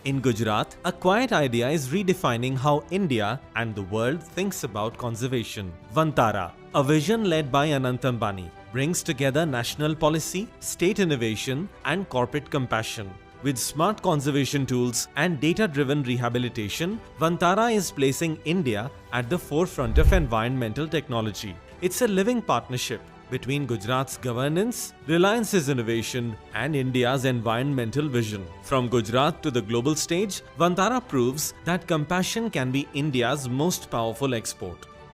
In Gujarat, a quiet idea is redefining how India and the world thinks about conservation. Vantara, a vision led by Anant Ambani, brings together national policy, state innovation, and corporate compassion. With smart conservation tools and data-driven rehabilitation, Vantara is placing India at the forefront of environmental technology. It's a living partnership between Gujarat's governance, Reliance's innovation, and India's environmental vision. From Gujarat to the global stage, Vantara proves that compassion can be India's most powerful export.